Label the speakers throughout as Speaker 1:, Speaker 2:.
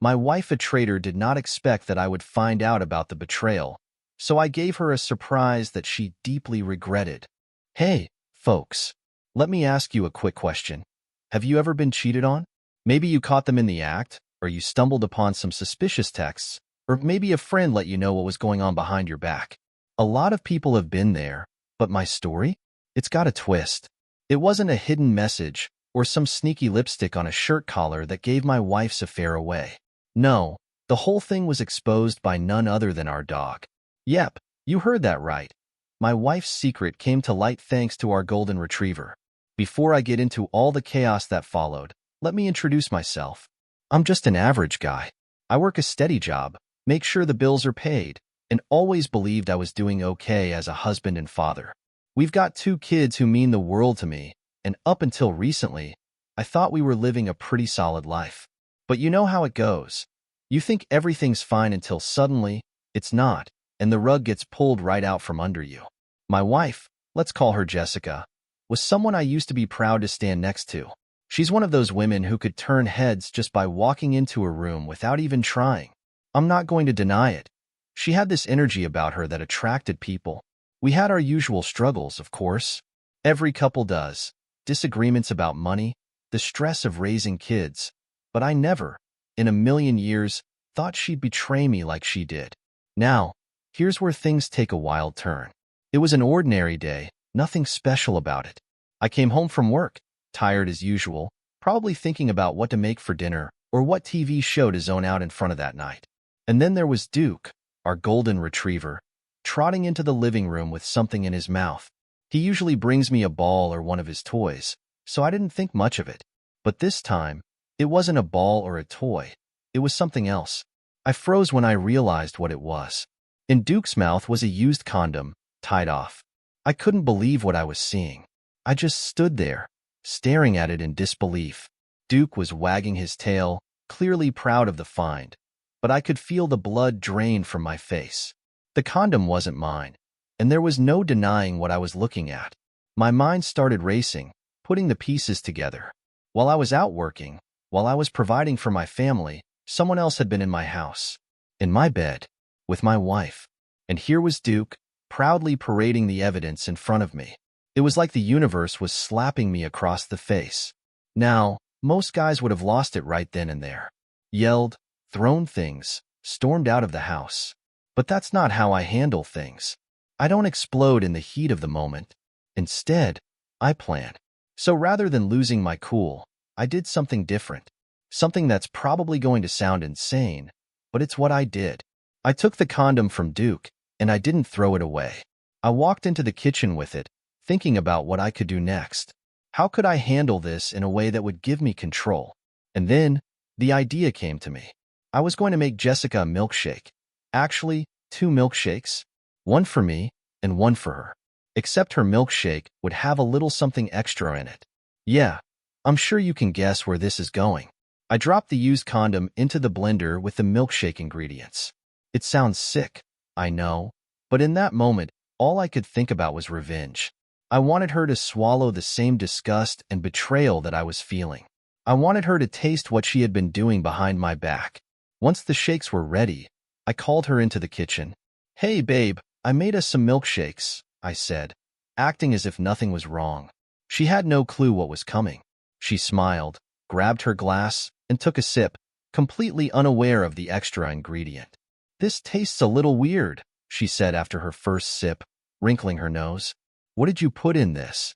Speaker 1: My wife, a traitor, did not expect that I would find out about the betrayal, so I gave her a surprise that she deeply regretted. Hey, folks, let me ask you a quick question. Have you ever been cheated on? Maybe you caught them in the act, or you stumbled upon some suspicious texts, or maybe a friend let you know what was going on behind your back. A lot of people have been there, but my story? It's got a twist. It wasn't a hidden message or some sneaky lipstick on a shirt collar that gave my wife's affair away. No, the whole thing was exposed by none other than our dog. Yep, you heard that right. My wife's secret came to light thanks to our golden retriever. Before I get into all the chaos that followed, let me introduce myself. I'm just an average guy. I work a steady job, make sure the bills are paid, and always believed I was doing okay as a husband and father. We've got 2 kids who mean the world to me, and up until recently, I thought we were living a pretty solid life. But you know how it goes. You think everything's fine until suddenly, it's not, and the rug gets pulled right out from under you. My wife, let's call her Jessica, was someone I used to be proud to stand next to. She's one of those women who could turn heads just by walking into a room without even trying. I'm not going to deny it. She had this energy about her that attracted people. We had our usual struggles, of course. Every couple does. Disagreements about money, the stress of raising kids. But I never, in a million years, thought she'd betray me like she did. Now, here's where things take a wild turn. It was an ordinary day, nothing special about it. I came home from work, tired as usual, probably thinking about what to make for dinner or what TV show to zone out in front of that night. And then there was Duke, our golden retriever, trotting into the living room with something in his mouth. He usually brings me a ball or one of his toys, so I didn't think much of it. But this time, it wasn't a ball or a toy. It was something else. I froze when I realized what it was. In Duke's mouth was a used condom, tied off. I couldn't believe what I was seeing. I just stood there, staring at it in disbelief. Duke was wagging his tail, clearly proud of the find, but I could feel the blood drain from my face. The condom wasn't mine, and there was no denying what I was looking at. My mind started racing, putting the pieces together. While I was out working, while I was providing for my family, someone else had been in my house, in my bed, with my wife. And here was Duke, proudly parading the evidence in front of me. It was like the universe was slapping me across the face. Now, most guys would have lost it right then and there. Yelled, thrown things, stormed out of the house. But that's not how I handle things. I don't explode in the heat of the moment. Instead, I plan. So rather than losing my cool, I did something different. Something that's probably going to sound insane, but it's what I did. I took the condom from Duke, and I didn't throw it away. I walked into the kitchen with it, thinking about what I could do next. How could I handle this in a way that would give me control? And then, the idea came to me. I was going to make Jessica a milkshake. Actually, 2 milkshakes. One for me, and one for her. Except her milkshake would have a little something extra in it. Yeah, I'm sure you can guess where this is going. I dropped the used condom into the blender with the milkshake ingredients. It sounds sick, I know, but in that moment, all I could think about was revenge. I wanted her to swallow the same disgust and betrayal that I was feeling. I wanted her to taste what she had been doing behind my back. Once the shakes were ready, I called her into the kitchen. "Hey, babe, I made us some milkshakes," I said, acting as if nothing was wrong. She had no clue what was coming. She smiled, grabbed her glass, and took a sip, completely unaware of the extra ingredient. "This tastes a little weird," she said after her first sip, wrinkling her nose. "What did you put in this?"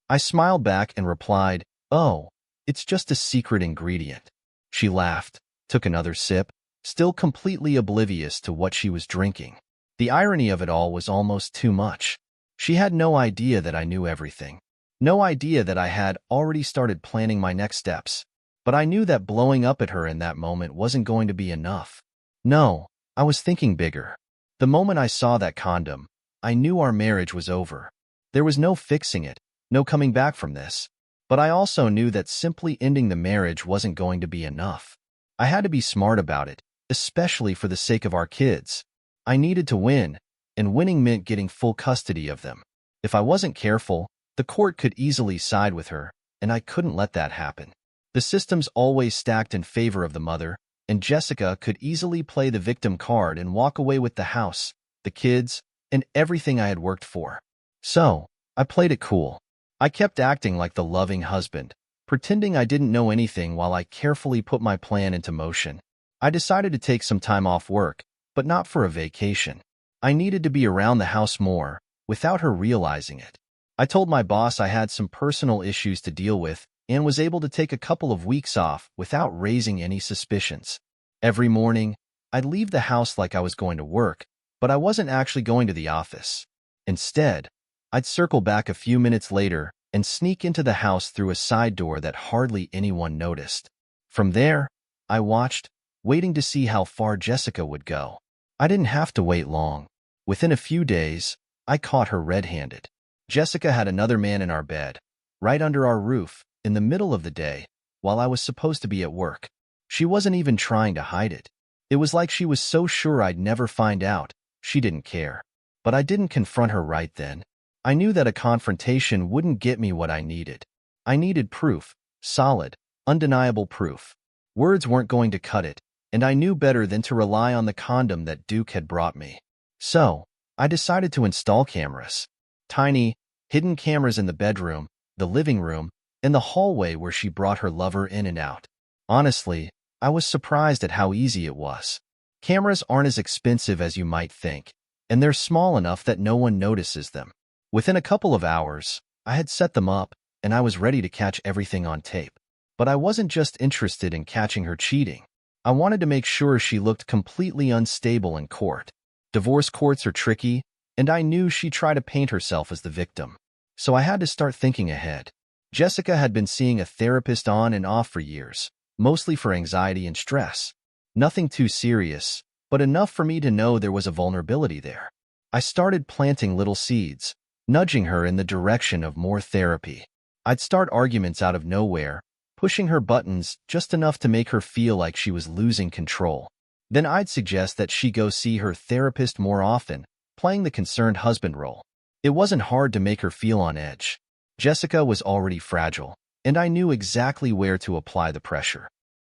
Speaker 1: I smiled back and replied, "Oh, it's just a secret ingredient." She laughed, took another sip, still completely oblivious to what she was drinking. The irony of it all was almost too much. She had no idea that I knew everything. No idea that I had already started planning my next steps. But I knew that blowing up at her in that moment wasn't going to be enough. No, I was thinking bigger. The moment I saw that condom, I knew our marriage was over. There was no fixing it, no coming back from this. But I also knew that simply ending the marriage wasn't going to be enough. I had to be smart about it, especially for the sake of our kids. I needed to win, and winning meant getting full custody of them. If I wasn't careful, the court could easily side with her, and I couldn't let that happen. The system's always stacked in favor of the mother, and Jessica could easily play the victim card and walk away with the house, the kids, and everything I had worked for. So, I played it cool. I kept acting like the loving husband, pretending I didn't know anything while I carefully put my plan into motion. I decided to take some time off work, but not for a vacation. I needed to be around the house more, without her realizing it. I told my boss I had some personal issues to deal with and was able to take a couple of weeks off without raising any suspicions. Every morning, I'd leave the house like I was going to work, but I wasn't actually going to the office. Instead, I'd circle back a few minutes later and sneak into the house through a side door that hardly anyone noticed. From there, I watched, waiting to see how far Jessica would go. I didn't have to wait long. Within a few days, I caught her red-handed. Jessica had another man in our bed, right under our roof, in the middle of the day, while I was supposed to be at work. She wasn't even trying to hide it. It was like she was so sure I'd never find out, she didn't care. But I didn't confront her right then. I knew that a confrontation wouldn't get me what I needed. I needed proof, solid, undeniable proof. Words weren't going to cut it, and I knew better than to rely on the condom that Duke had brought me. So, I decided to install cameras. Tiny, hidden cameras in the bedroom, the living room, and the hallway where she brought her lover in and out. Honestly, I was surprised at how easy it was. Cameras aren't as expensive as you might think, and they're small enough that no one notices them. Within a couple of hours, I had set them up, and I was ready to catch everything on tape. But I wasn't just interested in catching her cheating. I wanted to make sure she looked completely unstable in court. Divorce courts are tricky, and I knew she'd try to paint herself as the victim. So I had to start thinking ahead. Jessica had been seeing a therapist on and off for years, mostly for anxiety and stress. Nothing too serious, but enough for me to know there was a vulnerability there. I started planting little seeds, nudging her in the direction of more therapy. I'd start arguments out of nowhere, pushing her buttons just enough to make her feel like she was losing control. Then I'd suggest that she go see her therapist more often, playing the concerned husband role. It wasn't hard to make her feel on edge. Jessica was already fragile, and I knew exactly where to apply the pressure.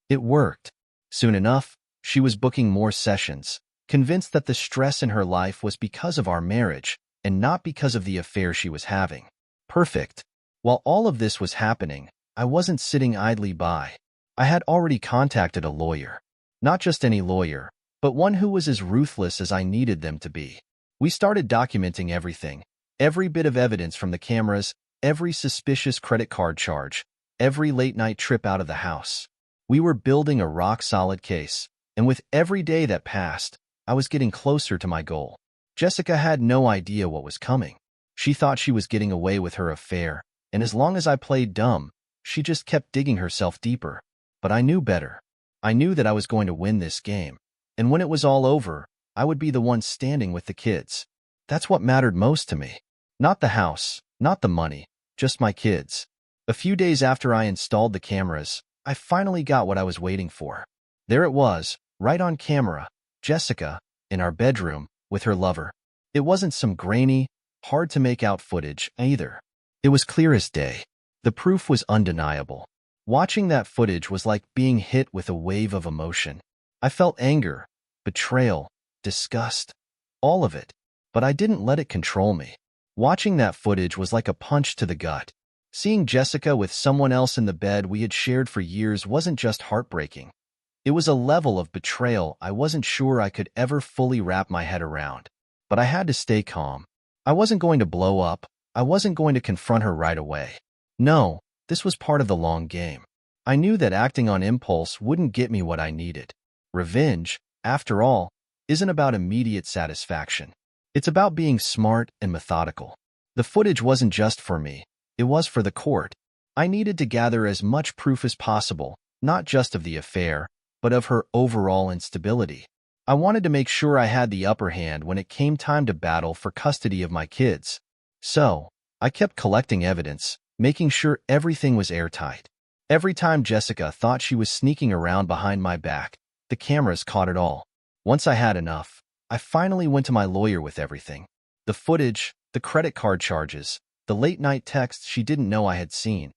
Speaker 1: It worked. Soon enough, she was booking more sessions, convinced that the stress in her life was because of our marriage, and not because of the affair she was having. Perfect. While all of this was happening, I wasn't sitting idly by. I had already contacted a lawyer. Not just any lawyer, but one who was as ruthless as I needed them to be. We started documenting everything, every bit of evidence from the cameras, every suspicious credit card charge, every late-night trip out of the house. We were building a rock-solid case, and with every day that passed, I was getting closer to my goal. Jessica had no idea what was coming. She thought she was getting away with her affair, and as long as I played dumb, she just kept digging herself deeper. But I knew better. I knew that I was going to win this game, and when it was all over, I would be the one standing with the kids. That's what mattered most to me. Not the house, not the money, just my kids. A few days after I installed the cameras, I finally got what I was waiting for. There it was, right on camera, Jessica, in our bedroom, with her lover. It wasn't some grainy, hard-to-make-out footage, either. It was clear as day. The proof was undeniable. Watching that footage was like being hit with a wave of emotion. I felt anger, betrayal, disgust, all of it. But I didn't let it control me. Watching that footage was like a punch to the gut. Seeing Jessica with someone else in the bed we had shared for years wasn't just heartbreaking. It was a level of betrayal I wasn't sure I could ever fully wrap my head around. But I had to stay calm. I wasn't going to blow up. I wasn't going to confront her right away. No, this was part of the long game. I knew that acting on impulse wouldn't get me what I needed. Revenge, after all, isn't about immediate satisfaction. It's about being smart and methodical. The footage wasn't just for me. It was for the court. I needed to gather as much proof as possible, not just of the affair, but of her overall instability. I wanted to make sure I had the upper hand when it came time to battle for custody of my kids. So, I kept collecting evidence, making sure everything was airtight. Every time Jessica thought she was sneaking around behind my back, the cameras caught it all. Once I had enough, I finally went to my lawyer with everything. The footage, the credit card charges, the late-night texts she didn't know I had seen.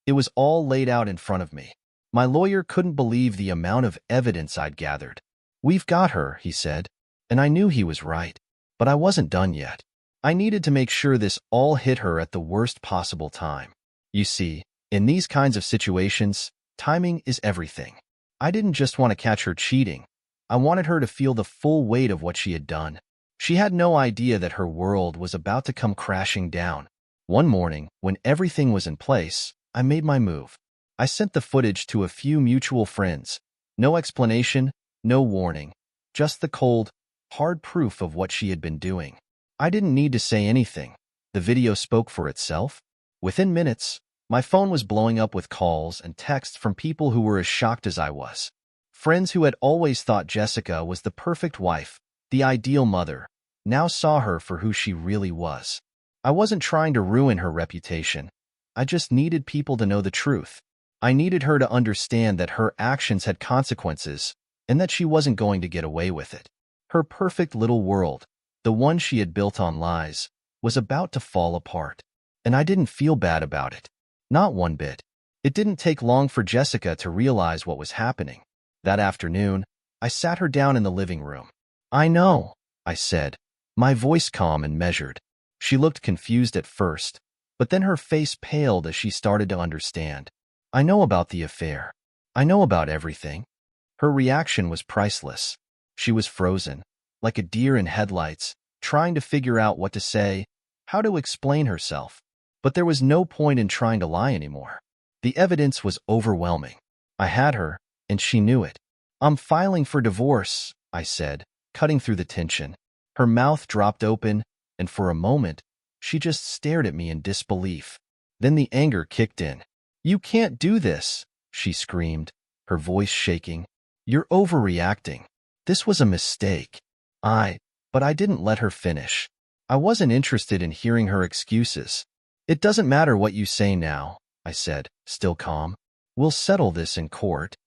Speaker 1: It was all laid out in front of me. My lawyer couldn't believe the amount of evidence I'd gathered. "We've got her," he said, and I knew he was right. But I wasn't done yet. I needed to make sure this all hit her at the worst possible time. You see, in these kinds of situations, timing is everything. I didn't just want to catch her cheating. I wanted her to feel the full weight of what she had done. She had no idea that her world was about to come crashing down. One morning, when everything was in place, I made my move. I sent the footage to a few mutual friends. No explanation, no warning, just the cold, hard proof of what she had been doing. I didn't need to say anything. The video spoke for itself. Within minutes, my phone was blowing up with calls and texts from people who were as shocked as I was. Friends who had always thought Jessica was the perfect wife, the ideal mother, now saw her for who she really was. I wasn't trying to ruin her reputation. I just needed people to know the truth. I needed her to understand that her actions had consequences and that she wasn't going to get away with it. Her perfect little world, the one she had built on lies, was about to fall apart. And I didn't feel bad about it. Not one bit. It didn't take long for Jessica to realize what was happening. That afternoon, I sat her down in the living room. "I know," I said, my voice calm and measured. She looked confused at first, but then her face paled as she started to understand. "I know about the affair. I know about everything." Her reaction was priceless. She was frozen, like a deer in headlights, trying to figure out what to say, how to explain herself. But there was no point in trying to lie anymore. The evidence was overwhelming. I had her, and she knew it. "I'm filing for divorce," I said, cutting through the tension. Her mouth dropped open, and for a moment, she just stared at me in disbelief. Then the anger kicked in. "You can't do this," she screamed, her voice shaking. "You're overreacting. This was a mistake." But I didn't let her finish. I wasn't interested in hearing her excuses. "It doesn't matter what you say now," I said, still calm. "We'll settle this in court."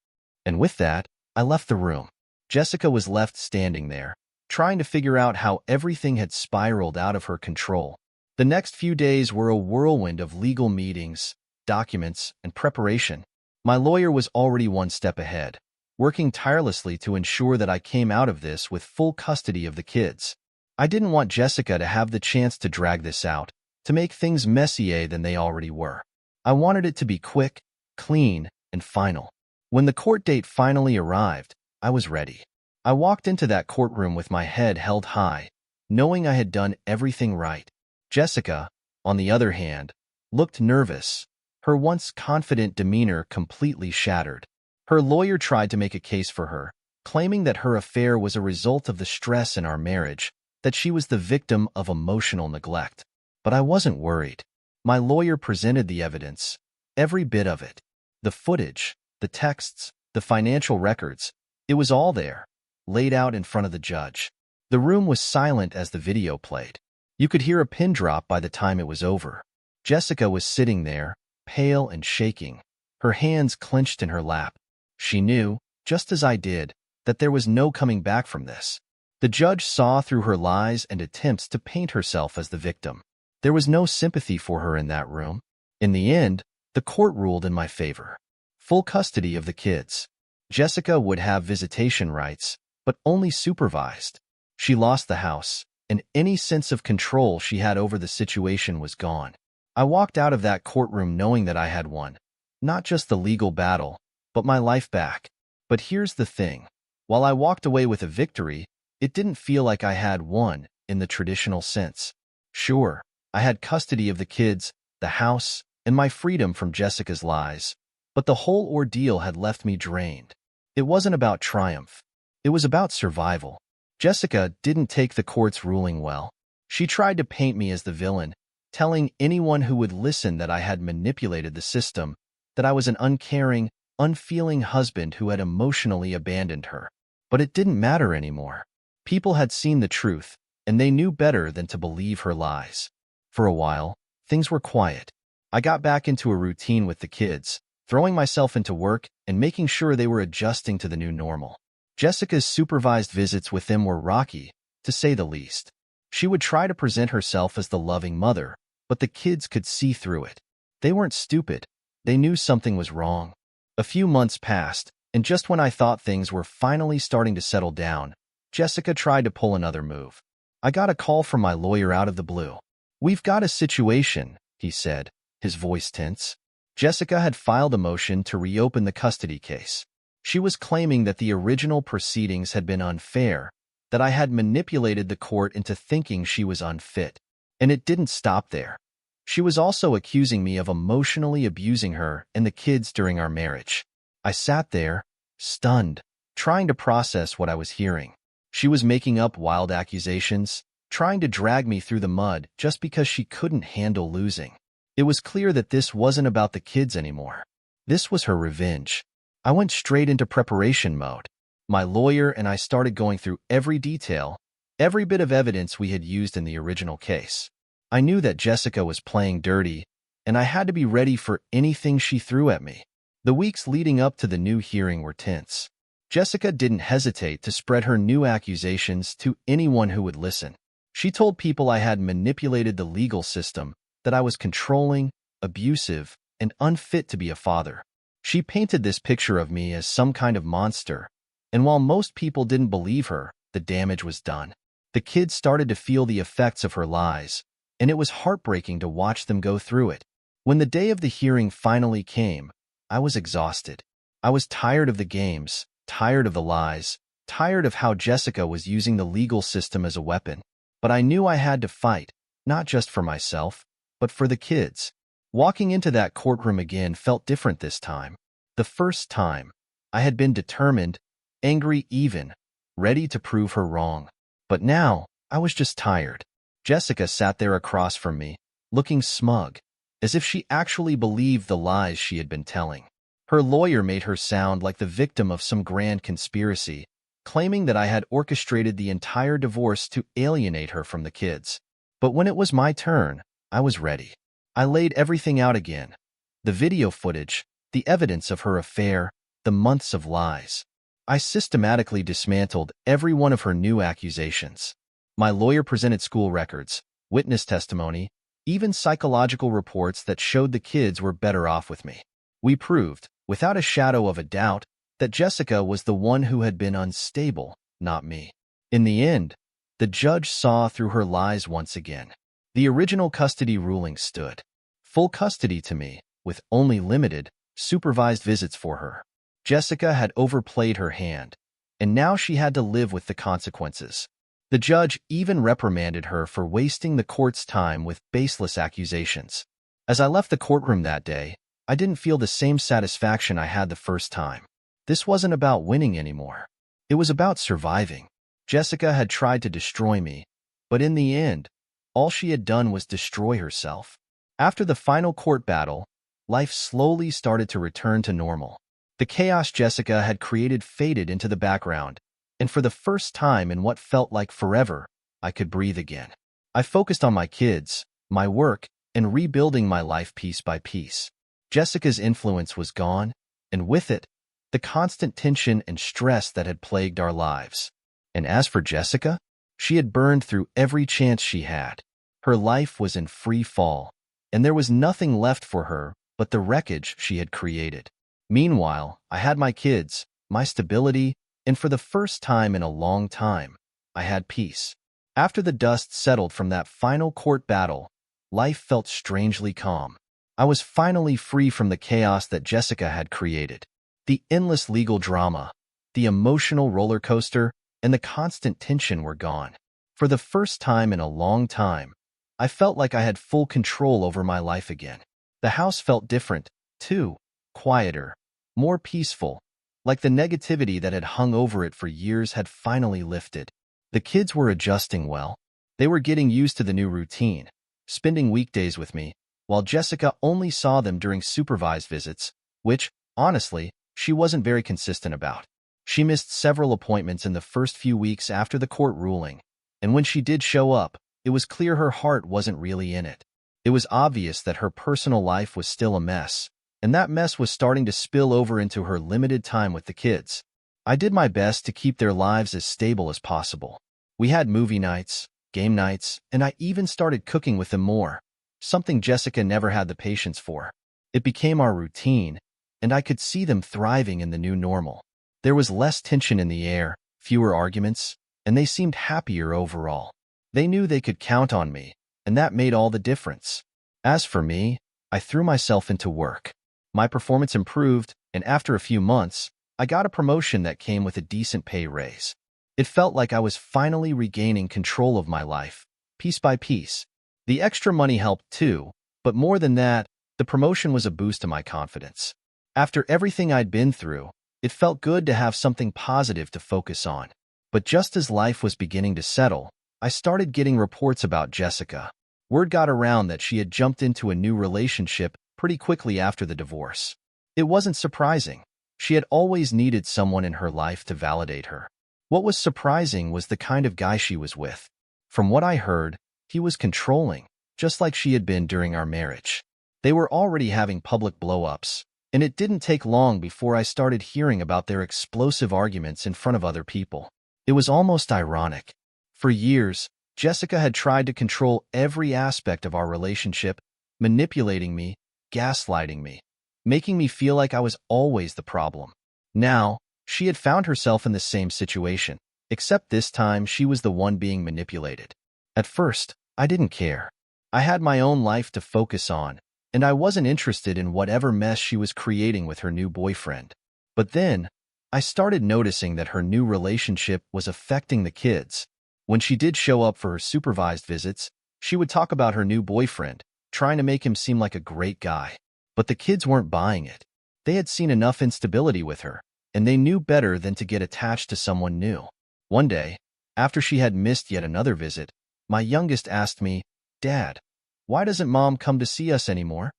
Speaker 1: And with that, I left the room. Jessica was left standing there, trying to figure out how everything had spiraled out of her control. The next few days were a whirlwind of legal meetings, documents, and preparation. My lawyer was already one step ahead, working tirelessly to ensure that I came out of this with full custody of the kids. I didn't want Jessica to have the chance to drag this out, to make things messier than they already were. I wanted it to be quick, clean, and final. When the court date finally arrived, I was ready. I walked into that courtroom with my head held high, knowing I had done everything right. Jessica, on the other hand, looked nervous, her once confident demeanor completely shattered. Her lawyer tried to make a case for her, claiming that her affair was a result of the stress in our marriage, that she was the victim of emotional neglect. But I wasn't worried. My lawyer presented the evidence, every bit of it. The footage, the texts, the financial records, it was all there, laid out in front of the judge. The room was silent as the video played. You could hear a pin drop by the time it was over. Jessica was sitting there, pale and shaking, her hands clenched in her lap. She knew, just as I did, that there was no coming back from this. The judge saw through her lies and attempts to paint herself as the victim. There was no sympathy for her in that room. In the end, the court ruled in my favor. Full custody of the kids. Jessica would have visitation rights, but only supervised. She lost the house, and any sense of control she had over the situation was gone. I walked out of that courtroom knowing that I had won, not just the legal battle, but my life back. But here's the thing. While I walked away with a victory, it didn't feel like I had won in the traditional sense. Sure, I had custody of the kids, the house, and my freedom from Jessica's lies, but the whole ordeal had left me drained. It wasn't about triumph. It was about survival. Jessica didn't take the court's ruling well. She tried to paint me as the villain, telling anyone who would listen that I had manipulated the system, that I was an uncaring, unfeeling husband who had emotionally abandoned her. But it didn't matter anymore. People had seen the truth, and they knew better than to believe her lies. For a while, things were quiet. I got back into a routine with the kids, throwing myself into work and making sure they were adjusting to the new normal. Jessica's supervised visits with them were rocky, to say the least. She would try to present herself as the loving mother, but the kids could see through it. They weren't stupid. They knew something was wrong. A few months passed, and just when I thought things were finally starting to settle down, Jessica tried to pull another move. I got a call from my lawyer out of the blue. "We've got a situation," he said, his voice tense. Jessica had filed a motion to reopen the custody case. She was claiming that the original proceedings had been unfair, that I had manipulated the court into thinking she was unfit. And it didn't stop there. She was also accusing me of emotionally abusing her and the kids during our marriage. I sat there, stunned, trying to process what I was hearing. She was making up wild accusations, trying to drag me through the mud just because she couldn't handle losing. It was clear that this wasn't about the kids anymore. This was her revenge. I went straight into preparation mode. My lawyer and I started going through every detail, every bit of evidence we had used in the original case. I knew that Jessica was playing dirty, and I had to be ready for anything she threw at me. The weeks leading up to the new hearing were tense. Jessica didn't hesitate to spread her new accusations to anyone who would listen. She told people I had manipulated the legal system, that I was controlling, abusive, and unfit to be a father. She painted this picture of me as some kind of monster, and while most people didn't believe her, the damage was done. The kids started to feel the effects of her lies, and it was heartbreaking to watch them go through it. When the day of the hearing finally came, I was exhausted. I was tired of the games, tired of the lies, tired of how Jessica was using the legal system as a weapon. But I knew I had to fight, not just for myself, but for the kids. Walking into that courtroom again felt different this time. The first time, I had been determined, angry even, ready to prove her wrong. But now, I was just tired. Jessica sat there across from me, looking smug, as if she actually believed the lies she had been telling. Her lawyer made her sound like the victim of some grand conspiracy, claiming that I had orchestrated the entire divorce to alienate her from the kids. But when it was my turn, I was ready. I laid everything out again. The video footage, the evidence of her affair, the months of lies. I systematically dismantled every one of her new accusations. My lawyer presented school records, witness testimony, even psychological reports that showed the kids were better off with me. We proved, without a shadow of a doubt, that Jessica was the one who had been unstable, not me. In the end, the judge saw through her lies once again. The original custody ruling stood. Full custody to me, with only limited, supervised visits for her. Jessica had overplayed her hand, and now she had to live with the consequences. The judge even reprimanded her for wasting the court's time with baseless accusations. As I left the courtroom that day, I didn't feel the same satisfaction I had the first time. This wasn't about winning anymore. It was about surviving. Jessica had tried to destroy me, but in the end, all she had done was destroy herself. After the final court battle, life slowly started to return to normal. The chaos Jessica had created faded into the background, and for the first time in what felt like forever, I could breathe again. I focused on my kids, my work, and rebuilding my life piece by piece. Jessica's influence was gone, and with it, the constant tension and stress that had plagued our lives. And as for Jessica, she had burned through every chance she had. Her life was in free fall, and there was nothing left for her but the wreckage she had created. Meanwhile, I had my kids, my stability, and for the first time in a long time, I had peace. After the dust settled from that final court battle, life felt strangely calm. I was finally free from the chaos that Jessica had created. The endless legal drama, the emotional roller coaster, and the constant tension were gone. For the first time in a long time, I felt like I had full control over my life again. The house felt different, too, quieter, more peaceful, like the negativity that had hung over it for years had finally lifted. The kids were adjusting well. They were getting used to the new routine, spending weekdays with me, while Jessica only saw them during supervised visits, which, honestly, she wasn't very consistent about. She missed several appointments in the first few weeks after the court ruling, and when she did show up, it was clear her heart wasn't really in it. It was obvious that her personal life was still a mess, and that mess was starting to spill over into her limited time with the kids. I did my best to keep their lives as stable as possible. We had movie nights, game nights, and I even started cooking with them more, something Jessica never had the patience for. It became our routine, and I could see them thriving in the new normal. There was less tension in the air, fewer arguments, and they seemed happier overall. They knew they could count on me, and that made all the difference. As for me, I threw myself into work. My performance improved, and after a few months, I got a promotion that came with a decent pay raise. It felt like I was finally regaining control of my life, piece by piece. The extra money helped too, but more than that, the promotion was a boost to my confidence. After everything I'd been through, it felt good to have something positive to focus on. But just as life was beginning to settle, I started getting reports about Jessica. Word got around that she had jumped into a new relationship pretty quickly after the divorce. It wasn't surprising. She had always needed someone in her life to validate her. What was surprising was the kind of guy she was with. From what I heard, he was controlling, just like she had been during our marriage. They were already having public blow-ups, and it didn't take long before I started hearing about their explosive arguments in front of other people. It was almost ironic. For years, Jessica had tried to control every aspect of our relationship, manipulating me, gaslighting me, making me feel like I was always the problem. Now, she had found herself in the same situation, except this time she was the one being manipulated. At first, I didn't care. I had my own life to focus on, and I wasn't interested in whatever mess she was creating with her new boyfriend. But then, I started noticing that her new relationship was affecting the kids. When she did show up for her supervised visits, she would talk about her new boyfriend, trying to make him seem like a great guy. But the kids weren't buying it. They had seen enough instability with her, and they knew better than to get attached to someone new. One day, after she had missed yet another visit, my youngest asked me, "Dad, why doesn't Mom come to see us anymore?"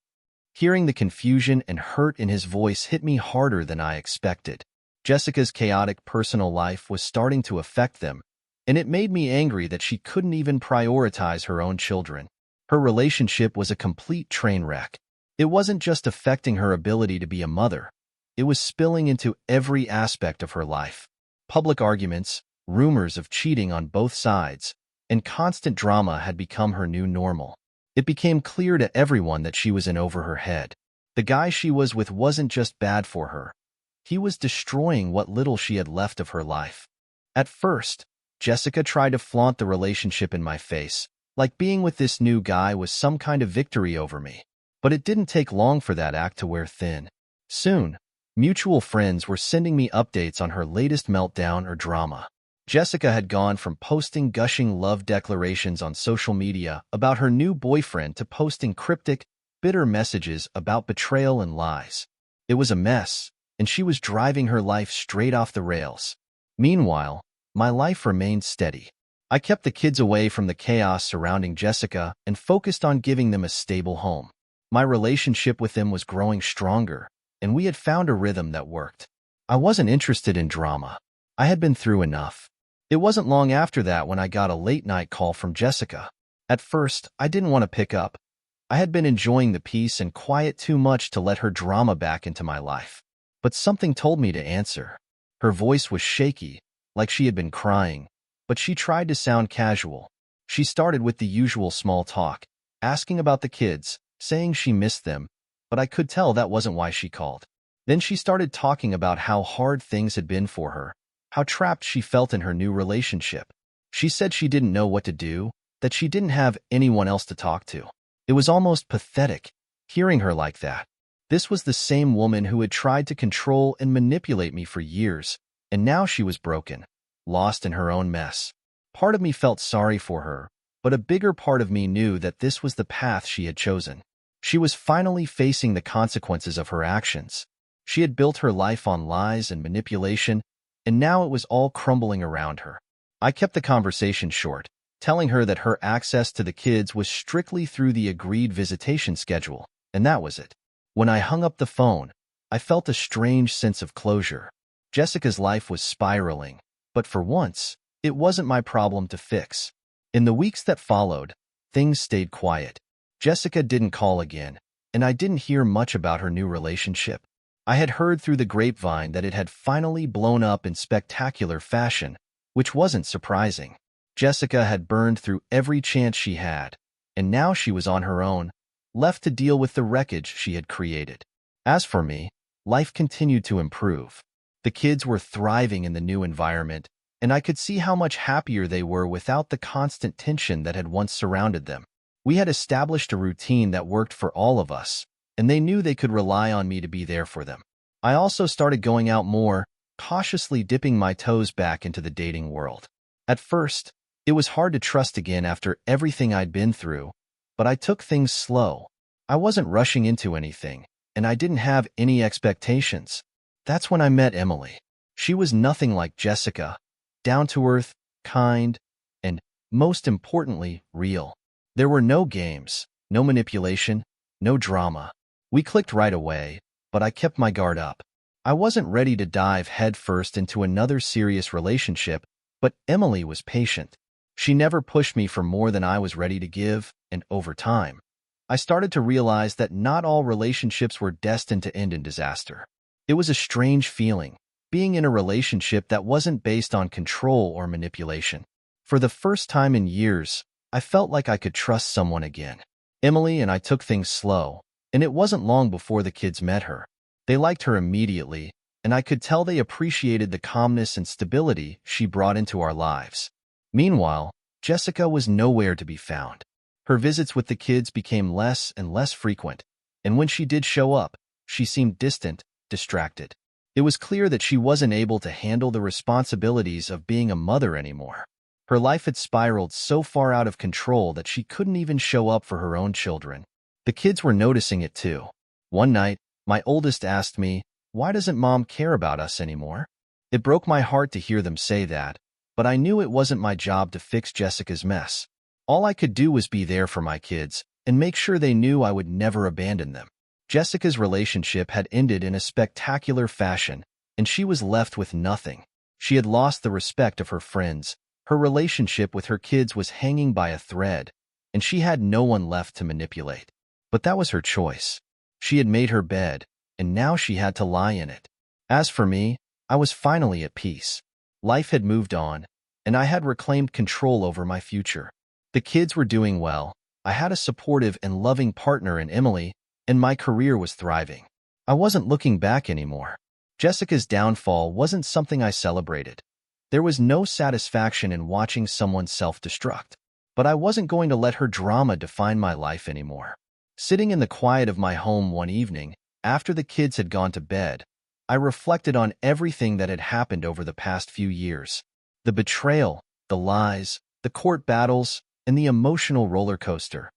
Speaker 1: Hearing the confusion and hurt in his voice hit me harder than I expected. Jessica's chaotic personal life was starting to affect them, and it made me angry that she couldn't even prioritize her own children. Her relationship was a complete train wreck. It wasn't just affecting her ability to be a mother. It was spilling into every aspect of her life. Public arguments, rumors of cheating on both sides, and constant drama had become her new normal. It became clear to everyone that she was in over her head. The guy she was with wasn't just bad for her. He was destroying what little she had left of her life. At first, Jessica tried to flaunt the relationship in my face, like being with this new guy was some kind of victory over me. But it didn't take long for that act to wear thin. Soon, mutual friends were sending me updates on her latest meltdown or drama. Jessica had gone from posting gushing love declarations on social media about her new boyfriend to posting cryptic, bitter messages about betrayal and lies. It was a mess, and she was driving her life straight off the rails. Meanwhile, my life remained steady. I kept the kids away from the chaos surrounding Jessica and focused on giving them a stable home. My relationship with them was growing stronger, and we had found a rhythm that worked. I wasn't interested in drama. I had been through enough. It wasn't long after that when I got a late-night call from Jessica. At first, I didn't want to pick up. I had been enjoying the peace and quiet too much to let her drama back into my life. But something told me to answer. Her voice was shaky, like she had been crying, but she tried to sound casual. She started with the usual small talk, asking about the kids, saying she missed them, but I could tell that wasn't why she called. Then she started talking about how hard things had been for her, how trapped she felt in her new relationship. She said she didn't know what to do, that she didn't have anyone else to talk to. It was almost pathetic, hearing her like that. This was the same woman who had tried to control and manipulate me for years, and now she was broken, lost in her own mess. Part of me felt sorry for her, but a bigger part of me knew that this was the path she had chosen. She was finally facing the consequences of her actions. She had built her life on lies and manipulation, and now it was all crumbling around her. I kept the conversation short, telling her that her access to the kids was strictly through the agreed visitation schedule, and that was it. When I hung up the phone, I felt a strange sense of closure. Jessica's life was spiraling, but for once, it wasn't my problem to fix. In the weeks that followed, things stayed quiet. Jessica didn't call again, and I didn't hear much about her new relationship. I had heard through the grapevine that it had finally blown up in spectacular fashion, which wasn't surprising. Jessica had burned through every chance she had, and now she was on her own, left to deal with the wreckage she had created. As for me, life continued to improve. The kids were thriving in the new environment, and I could see how much happier they were without the constant tension that had once surrounded them. We had established a routine that worked for all of us, and they knew they could rely on me to be there for them. I also started going out more, cautiously dipping my toes back into the dating world. At first, it was hard to trust again after everything I'd been through, but I took things slow. I wasn't rushing into anything, and I didn't have any expectations. That's when I met Emily. She was nothing like Jessica, down-to-earth, kind, and, most importantly, real. There were no games, no manipulation, no drama. We clicked right away, but I kept my guard up. I wasn't ready to dive headfirst into another serious relationship, but Emily was patient. She never pushed me for more than I was ready to give, and over time, I started to realize that not all relationships were destined to end in disaster. It was a strange feeling, being in a relationship that wasn't based on control or manipulation. For the first time in years, I felt like I could trust someone again. Emily and I took things slow, and it wasn't long before the kids met her. They liked her immediately, and I could tell they appreciated the calmness and stability she brought into our lives. Meanwhile, Jessica was nowhere to be found. Her visits with the kids became less and less frequent, and when she did show up, she seemed distant, distracted. It was clear that she wasn't able to handle the responsibilities of being a mother anymore. Her life had spiraled so far out of control that she couldn't even show up for her own children. The kids were noticing it too. One night, my oldest asked me, "Why doesn't Mom care about us anymore?" It broke my heart to hear them say that, but I knew it wasn't my job to fix Jessica's mess. All I could do was be there for my kids and make sure they knew I would never abandon them. Jessica's relationship had ended in a spectacular fashion, and she was left with nothing. She had lost the respect of her friends. Her relationship with her kids was hanging by a thread, and she had no one left to manipulate. But that was her choice. She had made her bed, and now she had to lie in it. As for me, I was finally at peace. Life had moved on, and I had reclaimed control over my future. The kids were doing well. I had a supportive and loving partner in Emily, and my career was thriving. I wasn't looking back anymore. Jessica's downfall wasn't something I celebrated. There was no satisfaction in watching someone self-destruct. But I wasn't going to let her drama define my life anymore. Sitting in the quiet of my home one evening, after the kids had gone to bed, I reflected on everything that had happened over the past few years. The betrayal, the lies, the court battles, and the emotional roller coaster.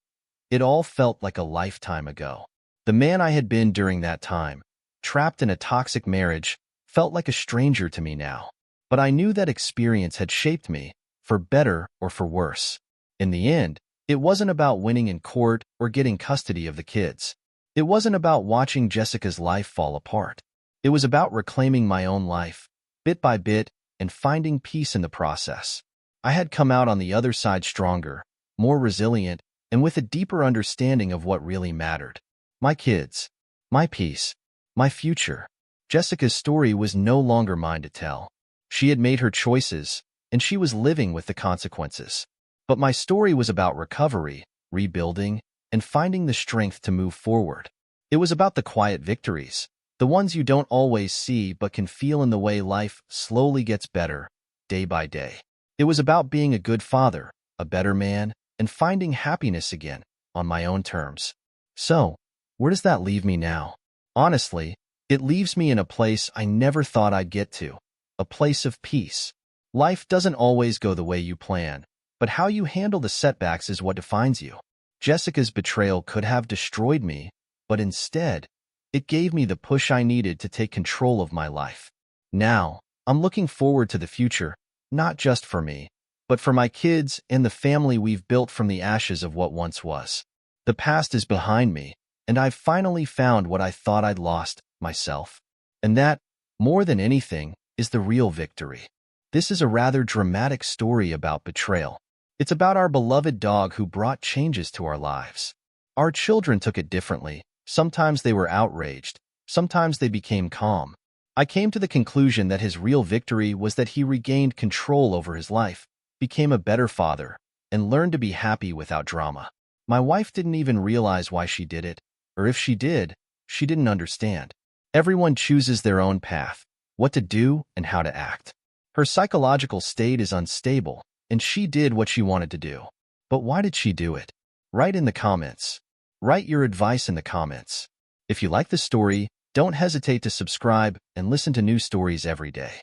Speaker 1: It all felt like a lifetime ago. The man I had been during that time, trapped in a toxic marriage, felt like a stranger to me now. But I knew that experience had shaped me, for better or for worse. In the end, it wasn't about winning in court or getting custody of the kids. It wasn't about watching Jessica's life fall apart. It was about reclaiming my own life, bit by bit, and finding peace in the process. I had come out on the other side stronger, more resilient, and with a deeper understanding of what really mattered. My kids, my peace, my future. Jessica's story was no longer mine to tell. She had made her choices, and she was living with the consequences. But my story was about recovery, rebuilding, and finding the strength to move forward. It was about the quiet victories, the ones you don't always see but can feel in the way life slowly gets better, day by day. It was about being a good father, a better man, and finding happiness again, on my own terms. So, where does that leave me now? Honestly, it leaves me in a place I never thought I'd get to, a place of peace. Life doesn't always go the way you plan, but how you handle the setbacks is what defines you. Jessica's betrayal could have destroyed me, but instead, it gave me the push I needed to take control of my life. Now, I'm looking forward to the future, not just for me, but for my kids and the family we've built from the ashes of what once was. The past is behind me, and I've finally found what I thought I'd lost, myself. And that, more than anything, is the real victory. This is a rather dramatic story about betrayal. It's about our beloved dog who brought changes to our lives. Our children took it differently. Sometimes they were outraged. Sometimes they became calm. I came to the conclusion that his real victory was that he regained control over his life, became a better father, and learned to be happy without drama. My wife didn't even realize why she did it, or if she did, she didn't understand. Everyone chooses their own path, what to do and how to act. Her psychological state is unstable, and she did what she wanted to do. But why did she do it? Write in the comments. Write your advice in the comments. If you like the story, don't hesitate to subscribe and listen to new stories every day.